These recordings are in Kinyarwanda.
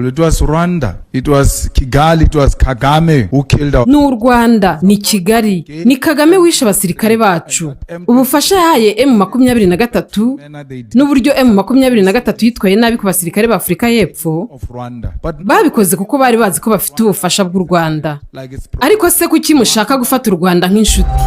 It was Rwanda, it was Kigali, it was Kagame who killed our... N'u Rwanda, ni Kigali, ni Kagame wishe abasirikare bacu. Ubufasha yahaye M23 n'uburyo M23 yitwaye nabi ku basirikare ba Afrika y'Epfo babikoze kuko bari bazi ko bafite ubufasha bw'u Rwanda. Ariko se kuki mushaka gufata u Rwanda nk'inshuti?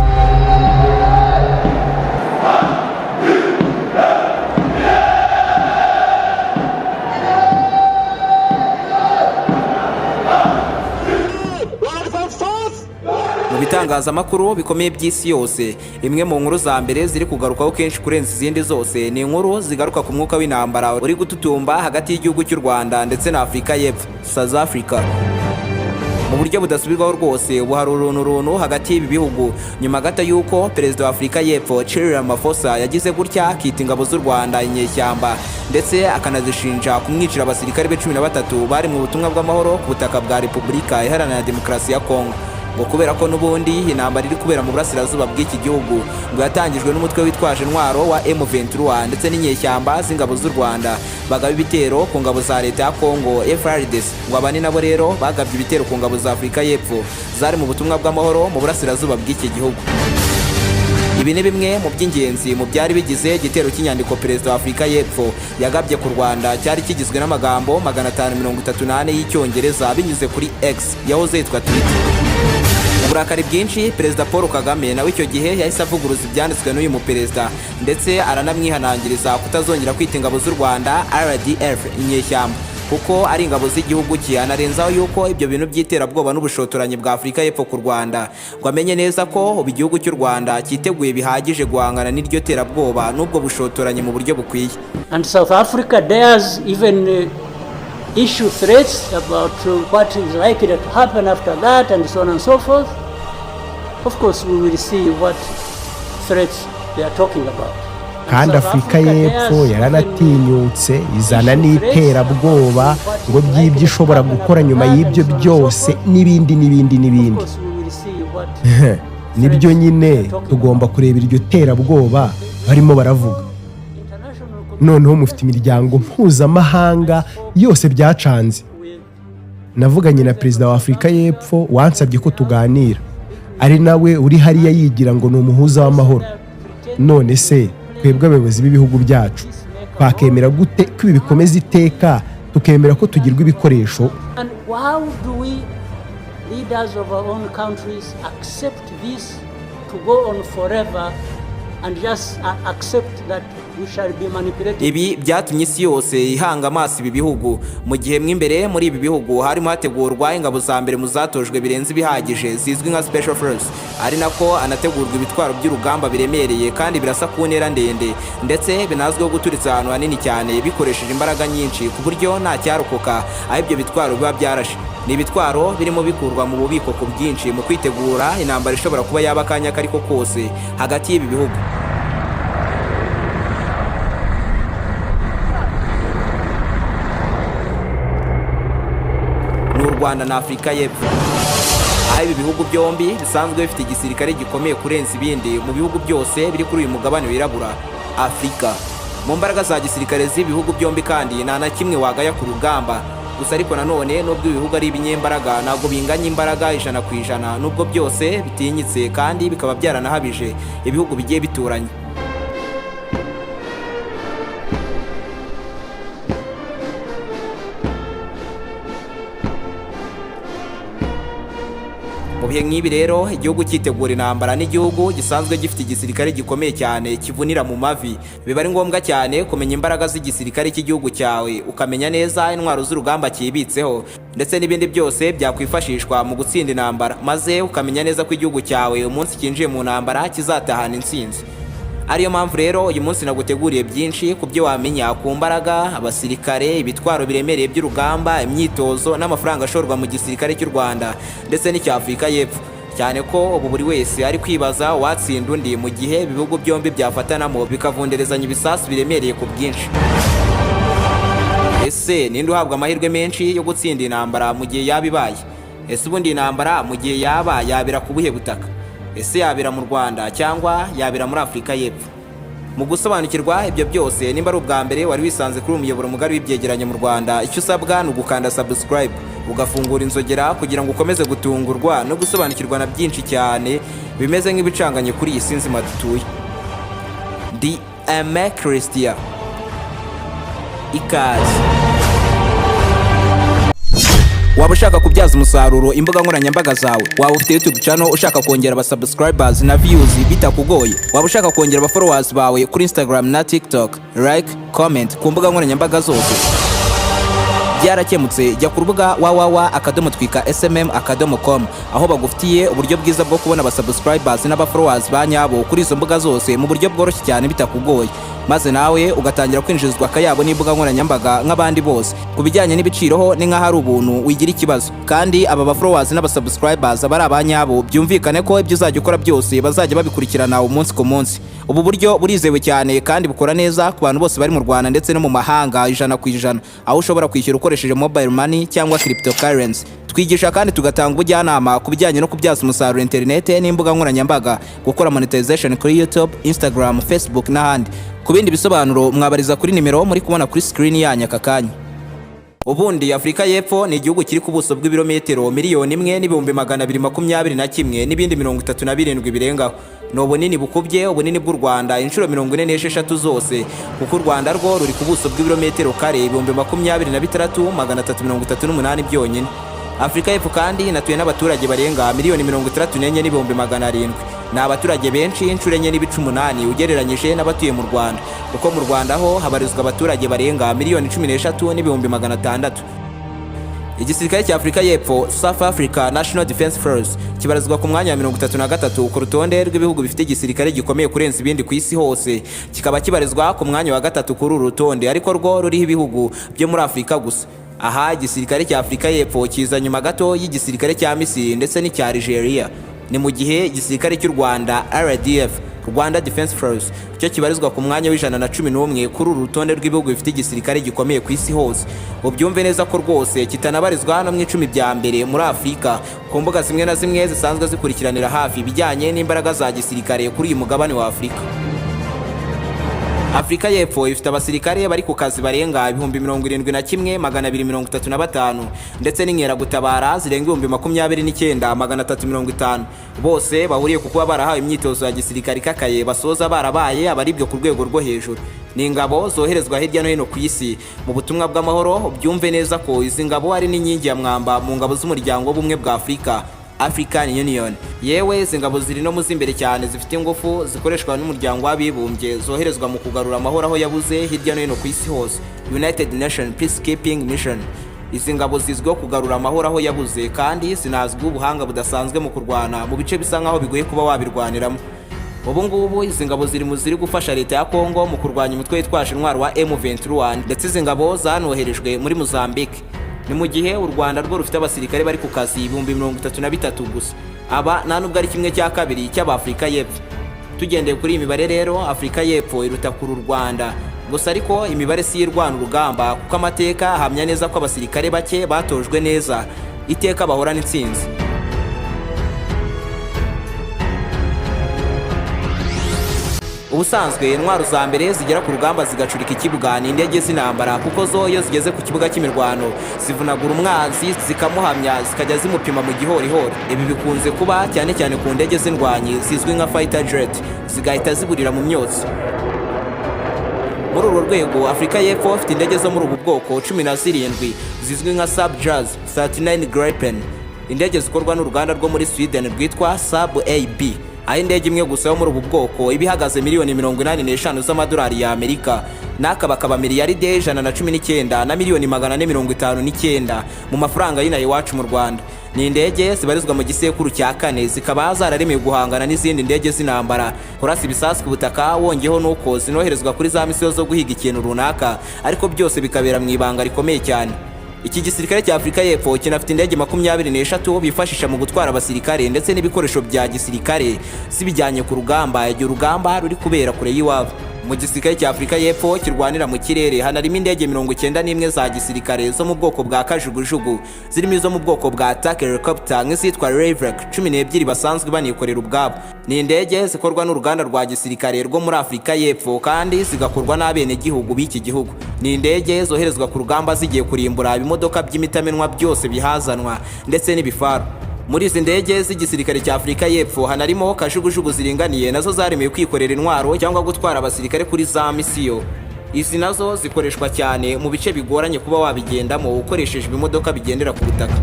Ibitangazamakuru bikomeye by'isi yose, imwe mu nkuru za mbere ziri kugarukaho kenshi kurenza izindi zose ni inkuru zigaruka ku mwuka w'intambara uri gututumba hagati y'igihugu cy'u Rwanda ndetse na Afrika y'Epfo, South Africa. Mu buryo budasubirwaho rwose ubu hari uruntu hagati y'ibi bihugu nyuma gato y'uko perezida wa Afrika y'Epfo Cyril Ramaphosa yagize gutya akita ingabo z'u Rwanda inyeshyamba ndetse akanazishinja kumwicira abasirikare be 13 bari mu butumwa bw'amahoro ku butaka bwa Repubulika Iharanira Demokarasi ya Kongo. Ngo kubera ko n'ubundi intambara iri kubera mu burasirazuba bw'iki gihugu ngo yatangijwe n'umutwe witwaje intwaro wa M23 ndetse n'inyeshyamba z'ingabo z'u Rwanda bagaba ibitero ku ngabo za leta ya Kongo FARDC, ngo abani nabo rero bagabye ibitero ku ngabo za Afrika y'Epfo zari mu butumwa bw'amahoro mu burasirazuba bw'iki gihugu. Ibi ni bimwe mu by'ingenzi mu byari bigize igitero cy'inyandiko perezida wa Afrika y'Epfo yagabye ku Rwanda cyari kigizwe n'amagambo 538 y'Icyongereza binyuze kuri X yahoze yitwa Twitter. Uburakari bwinshi perezida Paul Kagame nawe icyo gihe yahise avuguruza ibyanditswe n'uyu muperezida ndetse aranamwihanangiriza kutazongera kwita ingabo z'u Rwanda RDF inyeshyamba kuko ari ingabo z'igihugu cye. Anarenzaho yuko ibyo bintu by'iterabwoba n'ubushotoranyi bwa Afrika y'Epfo ku Rwanda ngo amenye neza ko ubu igihugu cy'u Rwanda cyiteguye bihagije guhangana n'iryo terabwoba n'ubwo bushotoranyi mu buryo bukwiye. And South Africa dares even issue threats about what is likely to happen after that and so on and so forth. Of course we will see what threats they are talking about. Kandi Afrika y'Epfo yaranatinyutse izana n'iterabwoba ngo by'ibyo ishobora gukora nyuma y'ibyo byose n'ibindi. Nibyo nyine tugomba kureba iryo terabwoba barimo baravuga. Noneho mufite imiryango mpuzamahanga yose byacanze. Navuganye na perezida wa Afrika y'Epfo wansabye ko tuganira, ari nawe uri hariya yigira ngo ni umuhuza w'amahoro. None se twebwe abayobozi b'ibihugu byacu twakemera gute ko ibi bikomeza iteka tukemera ko tugirwa ibikoresho? And how do we leaders of our own countries accept this to go on forever and just accept that we shall be manipulated? Ibi byatumye isi yose ihanga amaso ibi bihugu mu gihe mw'imbere muri ibi bihugu harimo hategurwa ingabo za mbere mu zatojwe birenze bihagije zizwi nka special force, ari nako anategurwa ibitwaro by'urugamba biremereye kandi birasa ku ntera ndende ndetse binazwiho guturitsa ahantu hanini cyane bikoresheje imbaraga nyinshi ku buryo nta cyarokoka aho ibyo bitwaro biba byarashe. Ni ibitwaro birimo bikurwa mu bubiko ku bwinshi mu kwitegura intambara ishobora kuba yaba akanya kariko kose hagati y'ibi bihugu. N'u Rwanda na Afrika y'Epfo, aho ibi bihugu byombi bisanzwe bifite igisirikare gikomeye kurenza ibindi mu bihugu byose biri kuri uyu mugabane wirabura Afrika. Mu mbaraga za gisirikare z'ibihugu byombi kandi nta na kimwe wagaya ku rugamba. Gusa ariko nanone nubwo ibihugu ari ibinyembaraga ntabwo binganya imbaraga 100% nubwo byose bitinyitse kandi bikaba byaranahabije ibihugu bigiye bituranye. Mu bihe nk'ibi rero igihugu cyitegura intambara n'igihugu gisanzwe gifite igisirikare gikomeye cyane kivunira mu mavi, biba ari ngombwa cyane kumenya imbaraga z'igisirikare cy'igihugu cyawe, ukamenya neza intwaro z'urugamba kibitseho ndetse n'ibindi byose byakwifashishwa mu gutsinda intambara, maze ukamenya neza ko igihugu cyawe umunsi kinjiye mu ntambara kizatahana intsinzi. Ariyo mpamvu rero uyu munsi naguteguriye byinshi ku byo wamenya ku mbaraga, abasirikare, ibitwaro biremereye by'urugamba, imyitozo n'amafaranga ashorwa mu gisirikare cy'u Rwanda ndetse n'icya Afrika y'Epfo, cyane ko ubu buri wese ari kwibaza watsinda undi mu gihe ibihugu byombi byafatanamo bikavunderezanya ibisasu biremereye ku bwinshi. Ese ninde uhabwa amahirwe menshi yo gutsinda intambara mu gihe yaba ibaye? Ese ubundi intambara mu gihe yabera ku buhe butaka? Ese yabera mu Rwanda cyangwa yabera muri Afrika y'Epfo? Mu gusobanukirwa ibyo byose nimba ari ubwa mbere wari wisanze kuri umuyoboro mugari w'ibyegeranyo mu Rwanda, icyo usabwa ni ugukanda subscribe ugafungura inzogera kugira ngo ukomeze gutungurwa no gusobanukirwa na byinshi cyane bimeze nk'ibicanganye kuri iyi sinzima dutuye. Di Aime Christian, ikaze. Waba ushaka kubyaza umusaruro imbuga nkoranyambaga zawe, waba ufite YouTube channel ushaka kongera aba subscribers na views bitakugoye, waba ushaka kongera aba followers bawe kuri Instagram na TikTok, like, comment ku mbuga nkoranyambaga zose, byarakemutse. Jya ku rubuga www.twika.smm.com aho bagufitiye uburyo bwiza bwo kubona aba subscribers n'aba followers ba nyabo kuri izo mbuga zose mu buryo bworoshye cyane bitakugoye, maze nawe ugatangira kwinjizwa akayabo n'imbuga nkoranyambaga nk'abandi bose. Ku bijyanye n'ibiciro ho ni nk'aho ari ubuntu wigira ikibazo, kandi aba followers n'aba subscribers aba ari abanyabo, byumvikane ko ibyo uzajya ukora byose bazajya babikurikirana umunsi ku munsi. Ubu buryo burizewe cyane kandi bukora neza ku bantu bose bari mu Rwanda ndetse no mu mahanga 100%, aho ushobora kwishyura ukoresheje mobile money cyangwa cryptocurrency. Twigisha kandi tugatanga ubujyanama ku bijyanye no kubyaza umusaruro internet n'imbuga nkoranyambaga, gukora monetization kuri YouTube, Instagram, Facebook n'ahandi. Ku bindi bisobanuro mwabariza kuri nimero muri kubona kuri screen yanyu aka kanya. Ubundi Afrika y'Epfo ni igihugu kiri ku buso bw'ibirometero 1,221,021 n'ibindi 37 birengaho. No bunini bukubye ubunini bw'u Rwanda inshuro 46 zose, kuko u Rwanda rwo ruri ku buso bw'ibirometero kare 26,338 byonyine. Afrika y'Epfo kandi inatuye n'abaturage barenga 34,700,000. Ni abaturage benshi inshuro enye n'ibice 8 ugereranyije n'abatuye mu Rwanda, kuko mu Rwanda ho habarizwa abaturage barenga 13,600,000. Igisirikare cya Afrika y'Epfo, South Africa National Defense Force, kibarizwa ku mwanya wa 33 ku rutonde rw'ibihugu bifite igisirikare gikomeye kurenza ibindi ku isi hose. Kikaba kibarizwa ku mwanya wa 3 kuri uru rutonde, ariko rwo ruriho ibihugu byo muri Afrika gusa. Aha igisirikare cya Afrika y'Epfo kiza nyuma gato y'igisirikare cya Misiri ndetse n'icya Algeria. Ni mu gihe igisirikare cy'u Rwanda RDF, Rwanda Defense Force, cyo kibarizwa ku mwanya w'111 kuri uru rutonde rw'ibihugu bifite igisirikare gikomeye ku isi hose. Ubyumve neza ko rwose kitanabarizwa no mu 10 bya mbere muri Afrika, ku mbuga zimwe na zimwe zisanzwe zikurikiranira hafi ibijyanye n'imbaraga za gisirikare kuri uyu mugabane wa Afrika. Afrika y'Epfo ifite abasirikare bari ku kazi barenga 71,235 ndetse n'inkeragutabara zirenga 29,350. Bose bahuriye ku kuba barahawe imyitozo ya gisirikare ikakaye basoza barabaye abaribyo ku rwego rwo hejuru. Ni ingabo zoherezwa hirya no hino ku isi mu butumwa bw'amahoro. Byumve neza ko izi ngabo ari n'inkingi ya mwamba mu ngabo z'umuryango w'ubumwe bwa Afrika, African Union. Yewe izi ngabo ziri no muzimbere cyane, zifite ingufu zikoreshwa n'umuryango w'abibumbye, zoherezwa mu kugarura amahoro aho yabuze hirya no hino ku isi hose, United Nations Peacekeeping Mission. Izi ngabo zizwiho kugarura amahoro aho yabuze, kandi zinazwiho ubuhanga budasanzwe mu kurwana mu bice bisa nkaho bigoye kuba wabirwaniramo. Ubu ngubu izi ngabo ziri mu ziri gufasha leta ya Kongo mu kurwanya umutwe witwaje intwaro wa M23, ndetse izi ngabo zanoherejwe muri Mozambique. Ni mu gihe u Rwanda rwo rufite abasirikare bari ku kazi 33 gusa. Aba nta nubwo ari kimwe cya kabiri cy'Afrika y'Epfo. Tugendeye kuri iyi mibare rero, Afrika y'Epfo iruta kuri u Rwanda. Gusa ariko imibare si irwana urugamba, kuko amateka ahamya neza ko abasirikare bake batojwe neza iteka bahorana intsinzi. Ubusanzwe intwaro za mbere zigera ku rugamba zigacurika ikibuga ni indege z'intambara, kuko zo iyo zigeze ku kibuga cy'imirwano zivunagura umwanzi zikamuhamya zikajya zimupima mu gihorihori. Ibi bikunze kuba cyane cyane ku ndege z'indwanyi zizwi nka fighter jet, zigahita ziburira mu myotsi. Muri uru rwego Afrika y'Epfo ifite indege zo muri ubu bwoko 17 zizwi nka Sub-Jazz 39 Gripen, indege zikorwa n'uruganda rwo muri Sweden rwitwa Sub-AB. Aho indege imwe gusa yo muri ubu bwoko ibihagaze $85 z'amadolari ya Amerika, n'akabakaba miliyaride 119 na miliyoni 459 mu mafaranga y'inaha iwacu mu Rwanda. Ni indege zibarizwa mu gisekuru cya 4, zikaba zararemeye guhangana n'izindi ndege z'intambara, kurasa ibisasu ku butaka, wongeho nuko zinoherezwa kuri za misiyo zo guhiga ikintu runaka, ariko byose bikabera mu ibanga rikomeye cyane. Iki gisirikare cya Afrika y'Epfo kinafite indege 23 bifashisha mu gutwara abasirikare ndetse n'ibikoresho bya gisirikare zibijyanye ku rugamba igihe urugamba ruri kubera kure y'iwabo. mu gisirikare cya Afrika y'Epfo kirwanira mu kirere hanarimo indege 91 za gisirikare zo mu bwoko bwa kajugujugu zirimo izo mu bwoko bwa attack helicopter nk'izitwa Revrak 12 basanzwe banikorera ubwabo. Ni indege zikorwa n'uruganda rwa gisirikare rwo muri Afrika y'Epfo kandi zigakorwa n'abene gihugu b'iki gihugu. Ni indege zoherezwa ku rugamba zigiye kurimbura ibimodoka by'imitamenwa byose bihazanwa ndetse n'ibifaru. Muri izi ndege z'igisirikare cya Afrika y'Epfo hanarimo kajugujugu ziringaniye nazo zaremeye kwikorera intwaro cyangwa gutwara abasirikare kuri za misiyo. Izi nazo zikoreshwa cyane mu bice bigoranye kuba wabigendamo ukoresheje ibimodoka bigendera ku butaka.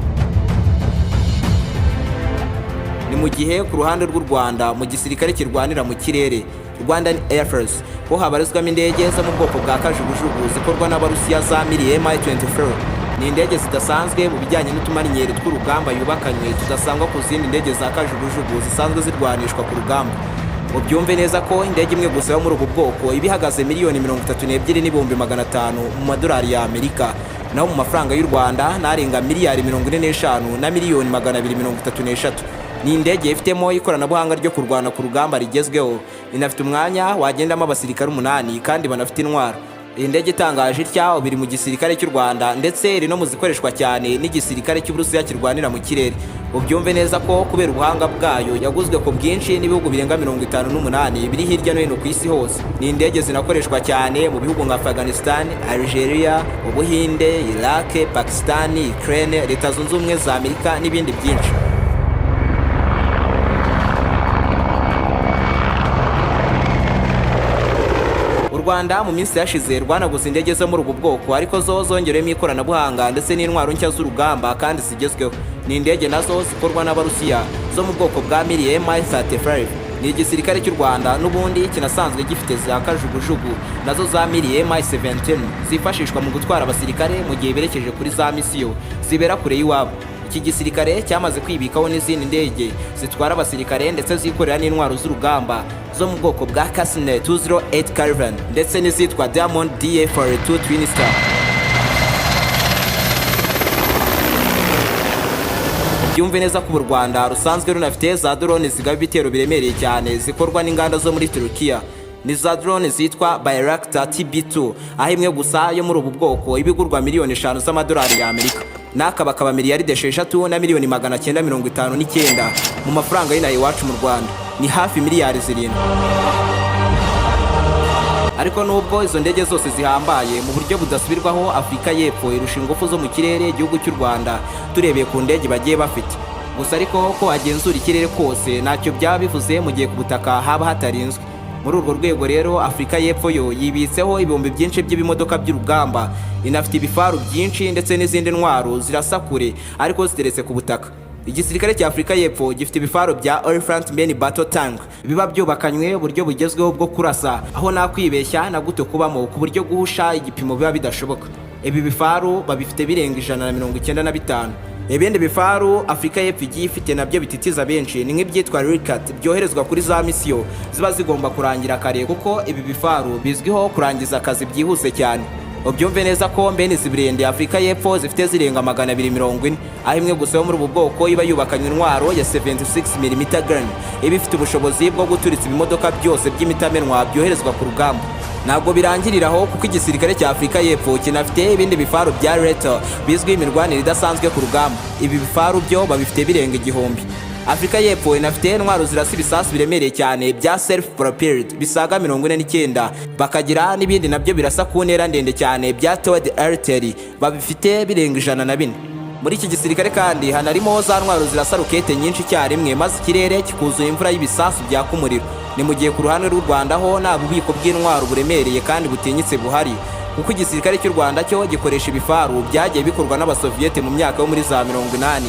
Ni mu gihe ku ruhande rw'u Rwanda mu gisirikare kirwanira mu kirere Rwandan Air Force ho habarizwamo indege zo mu bwoko bwa kajugujugu zikorwa n'Abarusiya za Muri Mi-24. Ni indege zidasanzwe mu bijyanye n'utumarinyeri tw'urugamba yubakanywe tudasangwa ku zindi ndege za kajugujugu zisanzwe zirwanishwa ku rugamba. Ubyumve neza ko indege imwe gusa yo muri ubu bwoko ibihagaze miliyoni 32,500 mu madolari ya Amerika, naho mu mafaranga y'u Rwanda narenga miliyari 45 na miliyoni 233. Ni indege ifitemo ikoranabuhanga ryo kurwana ku rugamba rigezweho, inafite umwanya wagendamo abasirikare 8 kandi banafite intwaro. Iyi ndege itangaje itya biri mu gisirikare cy'u Rwanda ndetse iri no mu zikoreshwa cyane n'igisirikare cy'Uburusiya kirwanira mu kirere. Ubyumve neza ko kubera ubuhanga bwayo yaguzwe ku bwinshi n'ibihugu birenga 58 biri hirya no hino ku isi hose. Ni indege zinakoreshwa cyane mu bihugu nka Afghanistan, Algeria, Ubuhinde, Iraq, Pakistan, Ukraine, Leta Zunze Ubumwe za Amerika n'ibindi byinshi. Rwanda mu minsi yashize rwanaguze indege zo muri ubu bwoko ariko zo zongeremo ikoranabuhanga ndetse n'intwaro nshya z'urugamba kandi zigezweho. Ni indege nazo zikorwa n'Abarusiya zo mu bwoko bwa Muri Mi-35. Ni igisirikare cy'u Rwanda n'ubundi kinasanzwe gifite za kajugujugu nazo za Muri Mi-17 zifashishwa mu gutwara abasirikare mu gihe berekeje kuri za misiyo zibera kure y'iwabo. Iki gisirikare cyamaze kwibikaho n'izindi ndege zitwara abasirikare ndetse zikorera n'intwaro z'urugamba zo mu bwoko bwa Casne 208 Caravan ndetse n'izitwa Diamond DA-42 Twin Star. Byumve neza ko u Rwanda rusanzwe runafite za drone zigaba ibitero biremereye cyane zikorwa n'inganda zo muri Turkiya. Ni za drone zitwa Bayraktar TB2 aho imwe gusa yo muri ubu bwoko ibigurwa miliyoni 5 z'amadolari ya Amerika. Nakabakaba miliyaride 6 na miliyoni 959 mu mafaranga y'inaha iwacu mu Rwanda, ni hafi miliyari 7. Ariko nubwo izo ndege zose zihambaye mu buryo budasubirwaho, Afrika y'Epfo irusha ingufu zo mu kirere igihugu cy'u Rwanda turebeye ku ndege bagiye bafite. Gusa ariko ko agenzura ikirere kose ntacyo byaba bivuze mu gihe ku butaka haba hatarinzwe. Muri urwo rwego rero Afrika y'Epfo yo yibitseho ibihumbi byinshi by'ibimodoka by'urugamba, inafite ibifaru byinshi ndetse n'izindi ntwaro zirasakure ariko ziteretse ku butaka. Igisirikare cya Afrika y'Epfo gifite ibifaru bya Elephant Main Battle Tank biba byubakanywe uburyo bugezweho bwo kurasa, aho nakwibeshya na guto kubamo ku buryo guhusha igipimo biba bidashoboka. Ibi bifaru babifite birenga 195. Ibindi bifaru Afrika y'Epfo igiye ifite nabyo bititiza benshi ni nk'ibyitwa Ricat byoherezwa kuri za misiyo ziba zigomba kurangira kare, kuko ibi bifaru bizwiho kurangiza akazi byihuse cyane. Ubyumve neza ko mbene zibirende Afrika y'Epfo zifite zirenga 240, aho imwe gusa yo muri ubu bwoko iba yubakanywe intwaro ya 76mm gun iba ifite ubushobozi bwo guturitsa ibimodoka byose by'imitamenwa byoherezwa ku rugamba. Ntabwo birangiriraho kuko igisirikare cya Afrika y'Epfo kinafite ibindi bifaru bya Narrator bizwi imirwanire idasanzwe ku rugamba. Ibi bifaru byo babifite birenga 1000. Afrika y'Epfo inafite intwaro zirasa ibisasu biremereye cyane bya self propelled bisaga 49, bakagira n'ibindi nabyo birasa ku ntera ndende cyane bya towed artillery babifite birenga 104. Muri iki gisirikare kandi hanarimo za ntwaro zirasa rokete nyinshi cyarimwe maze ikirere kikuzuye imvura y'ibisasu bya kumuriro. Ni mu gihe ku ruhande rw'u Rwanda ho nta bubiko bw'intwaro buremereye kandi butinyitse buhari, kuko igisirikare cy'u Rwanda cyo gikoresha ibifaru byagiye bikorwa n'Abasoviyete mu myaka yo muri za 80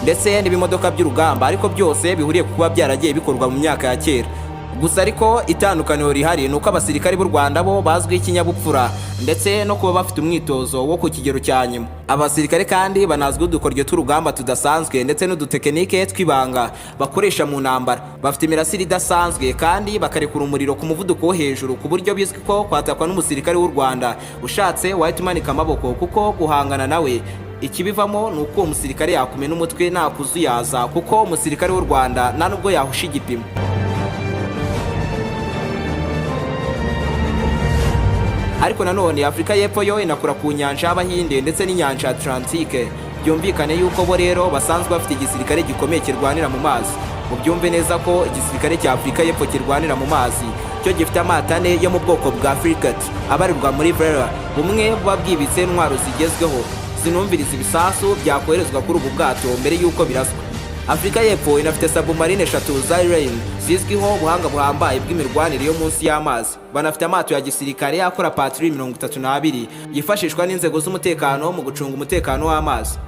ndetse n'ibimodoka by'urugamba, ariko byose bihuriye kuba byaragiye bikorwa mu myaka ya kera. Gusa ariko itandukaniro rihari nuko abasirikare b'u Rwanda bo bazwi ikinyabupfura ndetse no kuba bafite umwitozo wo ku kigero cya nyuma. Abasirikare kandi banazwi udukoryo tw'urugamba tudasanzwe ndetse n'udutekinike tw'ibanga bakoresha mu ntambara. Bafite imirasire idasanzwe kandi bakarekura umuriro ku muvuduko wo hejuru ku buryo bizwi ko kwatakwa n'umusirikare w'u Rwanda ushatse wahita umanika amaboko, kuko guhangana nawe ikibivamo ni uko umusirikare yakumena umutwe nta kuzuyaza, kuko umusirikare w'u Rwanda nta nubwo yahusha igipimo. ariko nanone Afrika y'Epfo yo inakura ku nyanja y'Abahinde ndetse n'inyanja Atlantique. Byumvikane yuko bo rero basanzwe bafite igisirikare gikomeye kirwanira mu mazi. Mubyumve neza ko igisirikare cya Afrika y'Epfo kirwanira mu mazi cyo gifite amatane yo mu bwoko bwa frigate abarirwa muri Vera, bumwe buba bwibitse intwaro zigezweho zinumviriza ibisasu byakoherezwa kuri ubu bwato mbere yuko biraswa. Afrika y'Epfo inafite submarine 3 za Iran zizwiho ubuhanga buhambaye bw'imirwanire yo munsi y'amazi. Banafite amato ya gisirikare akora patrouille 32 yifashishwa n'inzego z'umutekano mu gucunga umutekano w'amazi.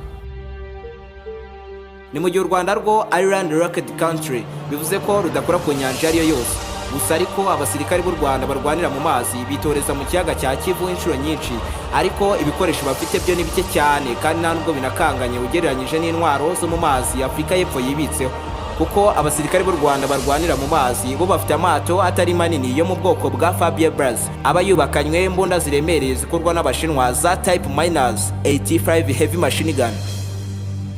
Ni mu gihe u Rwanda rwo Ireland Rocket Country bivuze ko rudakora ku nyanja ariyo yose. Gusa ariko abasirikare b'u Rwanda barwanira mu mazi bitoreza mu kiyaga cya Kivu inshuro nyinshi, ariko ibikoresho bafite byo ni bike cyane kandi nta nubwo binakanganye ugereranyije n'intwaro zo mu mazi Afrika y'Epfo yibitseho. Kuko abasirikare b'u Rwanda barwanira mu mazi bo bafite amato atari manini yo mu bwoko bwa Fabia Bras aba yubakanywe imbunda ziremereye zikorwa n'Abashinwa za Type Miners 85 Heavy Machine Gun.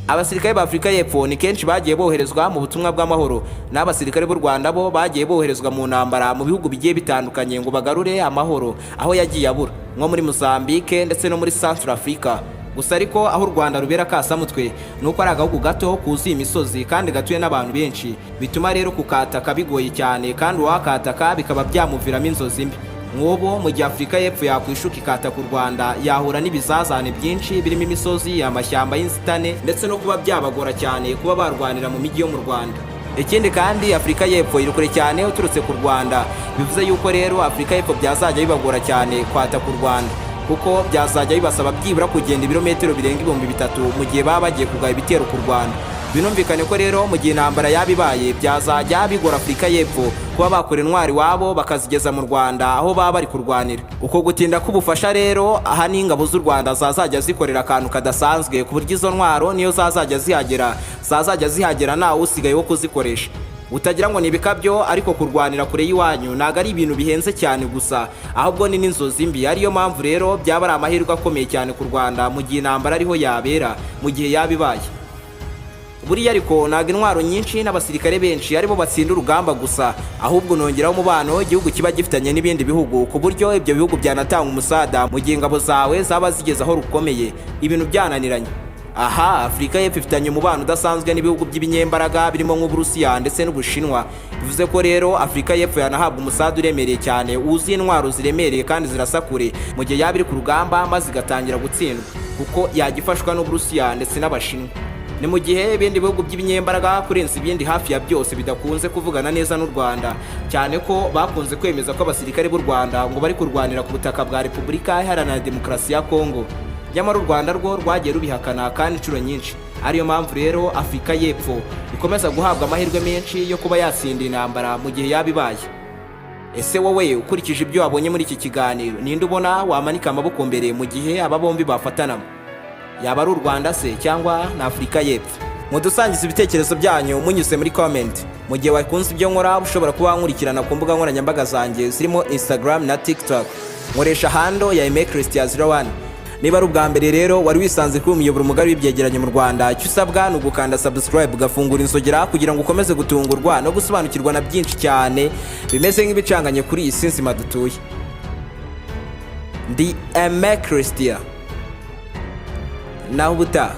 Abasirikare ba Afrika y'Epfo ni kenshi bagiye boherezwa mu butumwa bw'amahoro, n'abasirikare b'u Rwanda bo bagiye boherezwa mu ntambara mu bihugu bigiye bitandukanye ngo bagarure amahoro aho yagiye abura, nko muri Mozambique ndetse no muri Central Africa. Gusa ariko aho u Rwanda rubera kasamutwe nuko ari agahugu gato kuzuye imisozi kandi gatuye n'abantu benshi, bituma rero kukataka bigoye cyane kandi uwakataka bikaba byamuviramo inzozi mbi. Nk'ubu mu gihe Afrika y'Epfo yakwishuka ikataka u Rwanda yahura n'ibizazane byinshi birimo imisozi, amashyamba y'inzitane ndetse no kuba byabagora cyane kuba barwanira mu mijyi yo mu Rwanda. Ikindi kandi Afrika y'Epfo iri kure cyane uturutse ku Rwanda, bivuze yuko rero Afrika y'Epfo byazajya bibagora cyane kwataka u Rwanda, kuko byazajya bibasaba byibura kugenda ibirometero birenga 3000 mu gihe baba bagiye kugaba ibitero ku Rwanda. Binumvikane ko rero mu gihe intambara yabibaye byazajya bigora Afrika y'Epfo kuba bakora intwari wabo bakazigeza mu Rwanda aho baba bari kurwanira. Uko gutinda kubufasha rero aha ni ingabo z'u Rwanda zazajya zikorera akantu kadasanzwe ku buryo izo ntwaro niyo zazajya zihagera nawe usigaye wo kuzikoresha. Utagira ngo nibikabyo, ariko kurwanira kure y'iwanyu naga ari ibintu bihenze cyane gusa, ahubwo ni n'inzozi mbi. Ariyo mpamvu rero byaba ari amahirwe akomeye cyane ku Rwanda mu gihe intambara ariho yabera mu gihe yabibaye. Buriya ariko naga intwaro nyinshi n'abasirikare benshi aribo batsinda urugamba gusa, ahubwo nongeraho umubano igihugu kiba gifitanye n'ibindi bihugu ku buryo ibyo bihugu byanatanga umusada mu gihe ingabo zawe zaba zigeze aho rukomeye ibintu byananiranye. Aha Afrika y'Epfo ifitanye umubano udasanzwe n'ibihugu by'ibinyembaraga birimo nk'Uburusiya ndetse n'Ubushinwa. Bivuze ko rero Afrika y'Epfo yanahabwa umusada uremereye cyane wuzuye intwaro ziremereye kandi zirasakure mu gihe yaba iri ku rugamba maze igatangira gutsindwa, kuko yagifashwa n'Uburusiya ndetse n'Abashinwa. Ni mu gihe ibindi bihugu by'ibinyembaraga kurenza ibindi hafi ya byose bidakunze kuvugana neza n'u Rwanda, cyane ko bakunze kwemeza ko abasirikare b'u Rwanda ngo bari kurwanira ku butaka bwa Repubulika Iharanira Demokarasi ya Kongo. Nyamara u Rwanda rwo rwagiye rubihakana kandi inshuro nyinshi. Ariyo mpamvu rero Afrika y'Epfo ikomeza guhabwa amahirwe menshi yo kuba yatsinda intambara mu gihe yabibaye. Ese wowe ukurikije ibyo wabonye muri iki kiganiro, ninde ubona wamanika amaboko mbere mu gihe aba bombi bafatanamo? Yaba ari u Rwanda se cyangwa na Afrika y'Epfo? Mudusangiza ibitekerezo byanyu munyuze muri comment. Mu gihe wakunze ibyo nkora ushobora kuba wankurikirana ku mbuga nkoranyambaga zanjye zirimo Instagram na TikTok. Nkoresha handle ya Aime Christian 01. Niba ari ubwa mbere rero wari wisanze kuri umuyoboro mugari w'ibyegeranyo mu Rwanda, icyo usabwa ni ugukanda subscribe ugafungura inzogera kugira ngo ukomeze gutungurwa no gusobanukirwa na byinshi cyane bimeze nk'ibicanganye kuri iyi si nzima dutuye. Ndi Aime Christian. Naho ubutaha.